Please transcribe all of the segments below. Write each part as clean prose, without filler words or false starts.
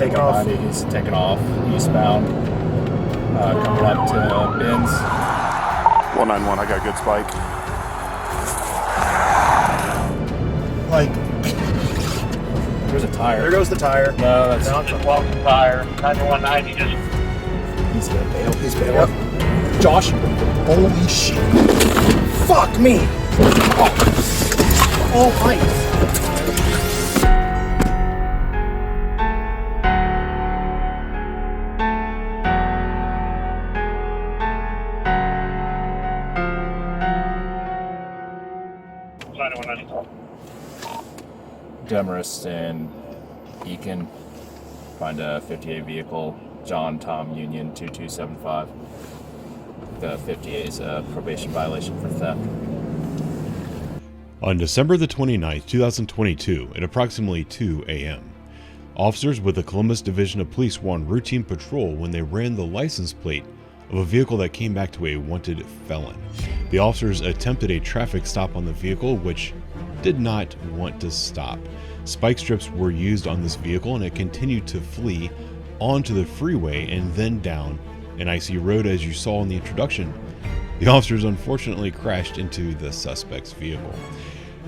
Taking off. He's taking off eastbound. Coming up to Ben's. 191, I got a good spike. Like, There's a tire. there goes the tire. No, that's... Just walk the tire. 9190 just... He's gonna bail. He's bailing. Yep. Josh. Holy shit. Fuck me. Oh, ice. Demarest and Beacon. Find a 58 vehicle. John Tom Union 2275. The 58 is a probation violation for theft. On December the 29th, 2022, at approximately 2 a.m., officers with the Columbus Division of Police were on routine patrol when they ran the license plate of a vehicle that came back to a wanted felon. The officers attempted a traffic stop on the vehicle, which did not want to stop. Spike strips were used on this vehicle and it continued to flee onto the freeway and then down an icy road, as you saw in the introduction. The officers unfortunately crashed into the suspect's vehicle.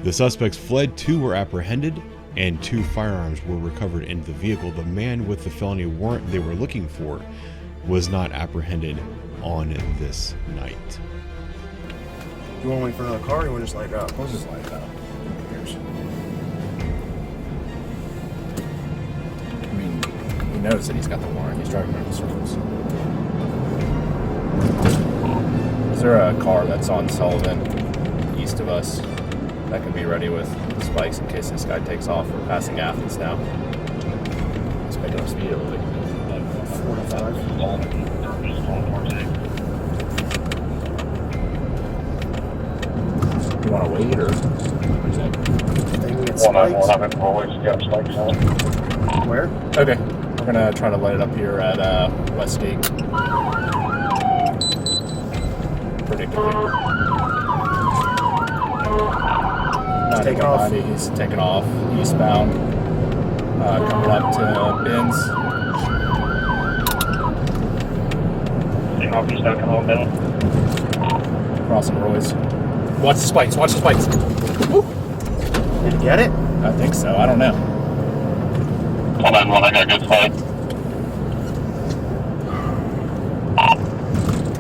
The suspects fled, 2 were apprehended, and 2 firearms were recovered in the vehicle. The man with the felony warrant they were looking for was not apprehended on this night. You want to wait for another car or you want to just light it up? Let's just light it up. Who cares? I mean, he knows that he's got the warrant. He's driving around the circles. Is there a car that's on Sullivan, east of us, that can be ready with spikes in case this guy takes off? We're passing Athens now. Let's pick up speed a little bit. 45. You want to wait or? They need spikes. 191, always got spikes on. Where? Okay. We're going to try to light it up here at Westgate. Predictably. Taking off. He's taking off eastbound. Coming up to Ben's. Taking off eastbound, coming on middle. Crossing Roy's. Watch the spikes. Watch the spikes. Woo. Did you get it? I think so. I don't know. 191, I got a good spike.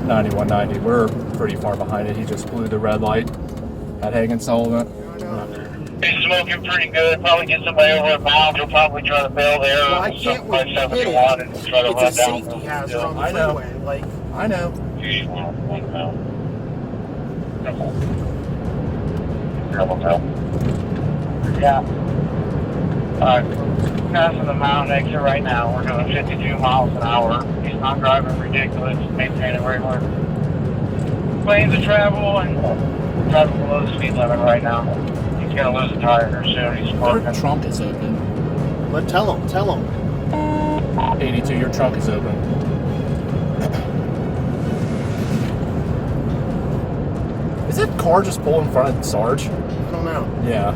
9190. We're pretty far behind it. He just blew the red light at Hagen Sullivan. He's smoking pretty good. Probably get somebody over at Mound. He'll probably try to bail there. Well, I can't wait to hit 71 it. and try to It's run a down. safety hazard on the I know. freeway. Like, I know. Yeah. Passing the Mound exit right now. We're doing 52 miles an hour. He's not driving ridiculous. Maintaining regular lanes of travel and driving below the speed limit right now. He's going to lose a tire soon. He's Your smoking. trunk is open. but tell him. 82, your trunk is open. Is that car just pulling in front of Sarge? I don't know. Yeah.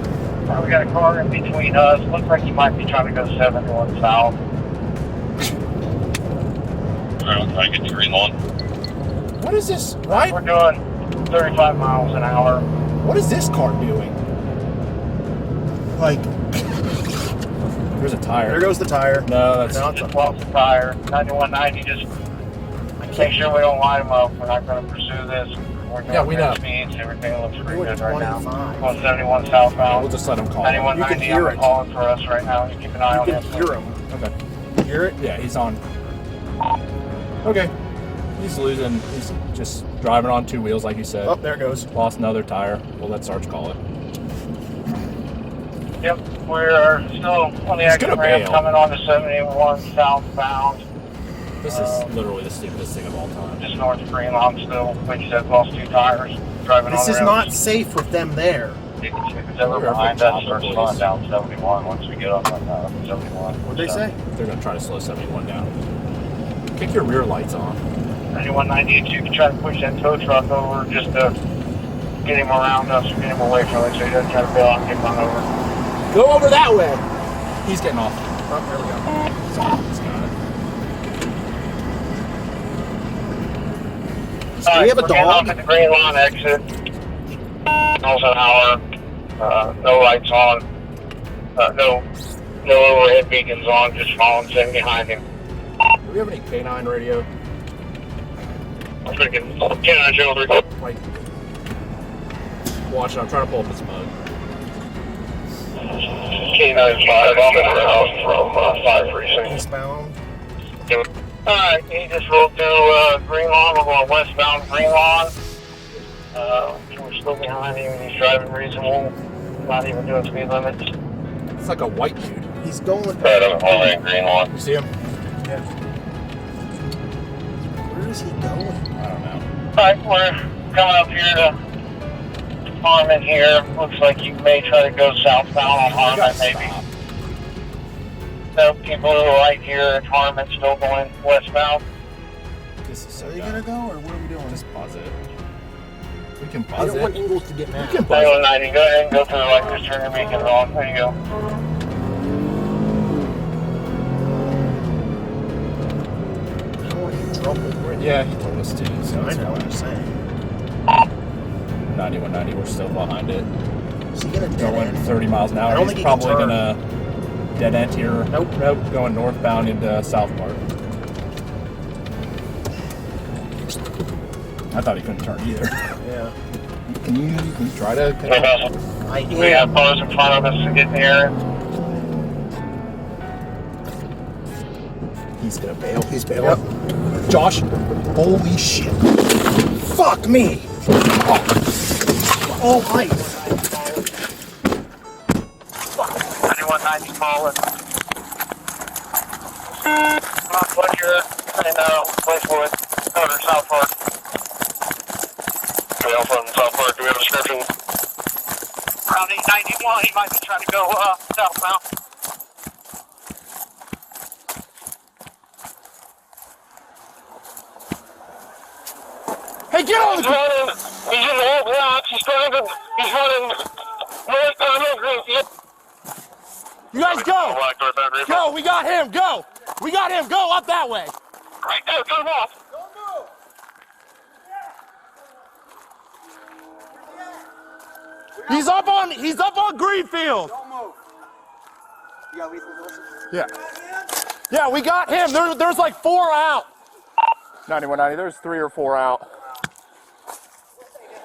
We got a car in between us. Looks like he might be trying to go 71 south. Alright, we'll try to get the green one. What is this? Why? We're doing 35 miles an hour. What is this car doing? Like, There's a tire. there goes the tire. No, that's... Now it's Just walk the tire. 9190, just make sure we don't line them up. We're not going to pursue this. We're doing Yeah, we know. speeds. Everything looks pretty Doing good right now. 25. 171 southbound. We'll just let him call. 9190, You can hear I'm it. calling for us right now. You keep an eye You on can this. hear him. Okay. Hear it? Yeah, he's on. Okay. He's losing. He's just driving on 2 wheels, like you said. Oh, there it goes. Lost another tire. We'll let Sarge call it. Yep, we're still on the He's exit gonna ramp bail. coming on to 71 southbound. This is literally the stupidest thing of all time. Just north of Greenlawn still. Like you said, lost 2 tires. Driving This on is the not safe with them there. If it's ever behind us, starts slowing down 71 once we get up on 71. What'd they say? They're going to try to slow 71 down. Kick your rear lights on. 9198, you can try to push that tow truck over just to get him around us or get him away from it so he doesn't try to bail out and get run over. Go over that way. He's getting off. Oh, there we go. Someone's got it. Do we have a we're getting off dog? at the Green Lawn exit. Miles an hour. No lights on. No overhead beacons on. Just following, sitting behind him. Do we have any canine radio? Freaking canine children. Like, watch it. I'm trying to pull up this mug. K95 on the route from 5 precinct. Eastbound. Alright, he just rolled through Green Lawn. We're going westbound Green Lawn. We're still behind him. He's driving reasonable. Not even doing speed limits. It's like a white dude. He's going. Right on the corner Green Lawn. You see him? Yeah. Where is he going? I don't know. Alright, we're coming up here to Harmon here. Looks like you may try to go southbound on Harmon, maybe. No, people who are right here at Harmon still going westbound. This is so Are you dumb. gonna go, or what are we doing? Just pause it. We can Pause pause it. it. Ingalls to get mad. We can pause it. 90, go ahead and go to the right. Just turn your beacons on. There you go. I don't want to get in trouble. Yeah, he told us to, so I it's know what fine. I'm saying. 9190, we're still behind it. Is he gonna dead Going end? 30 miles an I hour. don't He's think he can probably turn. gonna dead end here. Nope. Going northbound into South Park. I thought he couldn't turn either. Yeah. Can you try to? I We have cars in front of us to get here. He's gonna bail. He's bailing. Yep. Josh. Holy shit. Fuck me. Oh, hi. 9190 calling. Not Fletcher and Westwood, over South Park. Bail from South Park, do we have a description? Around 891, he might be trying to go southbound. Hey, get on He's the. running, he's in the old blocks, he's running northbound on Greenfield. You guys go. Go. We got him. Go. We got him. Go up that way. Right there, cut him off. He's up on Greenfield. Don't move. You got lethal Wilson? Yeah. Yeah, we got him. There's like 4 out. 9190. There's 3 or 4 out.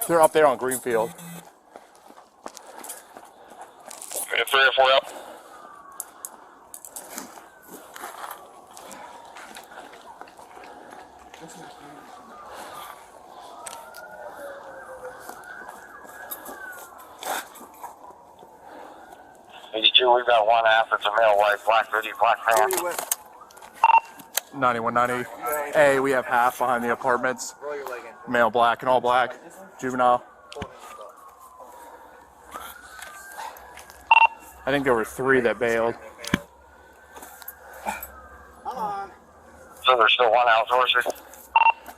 They're up there on Greenfield. 3 or 4 out. We've got one half. It's a male white, black hoodie, black pants. 9190. Hey, we have half behind the apartments. Male black and all black. Juvenile. I think there were 3 that bailed. So there's still one outdoors.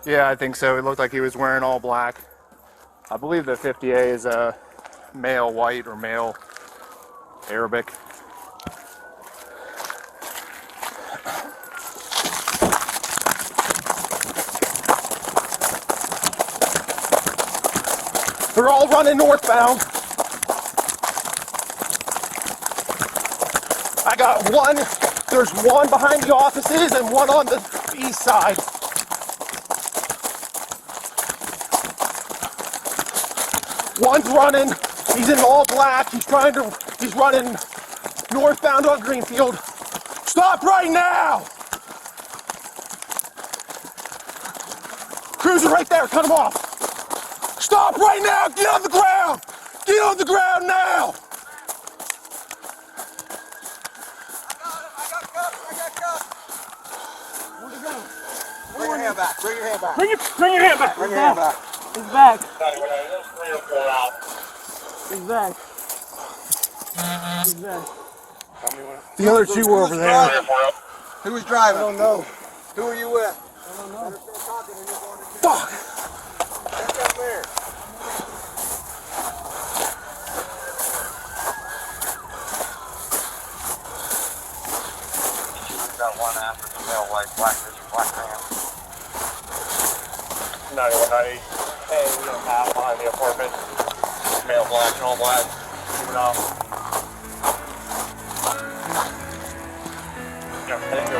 Yeah, I think so. It looked like he was wearing all black. I believe the 50A is a male white or male Arabic. They're all running northbound. I got one. There's one behind the offices and one on the east side. One's running. He's in all black. He's running northbound on Greenfield. Stop right now! Cruiser right there. Cut him off. Stop right now! Get on the ground! Get on the ground now! I got cuffs. Where'd he go? Bring your hand back. Bring your hand back. Bring your hand back. He's back. There's 3 or 4 out. He's back. He's back. The other 2 were over there. 3 or 4 out. Who was driving? I don't know. Who are you with? I don't know. Fuck! Get up there. got one after the male white, black man. 9190. Hey, we don't have behind the apartment. Male black and all black. Keep it off. Yeah,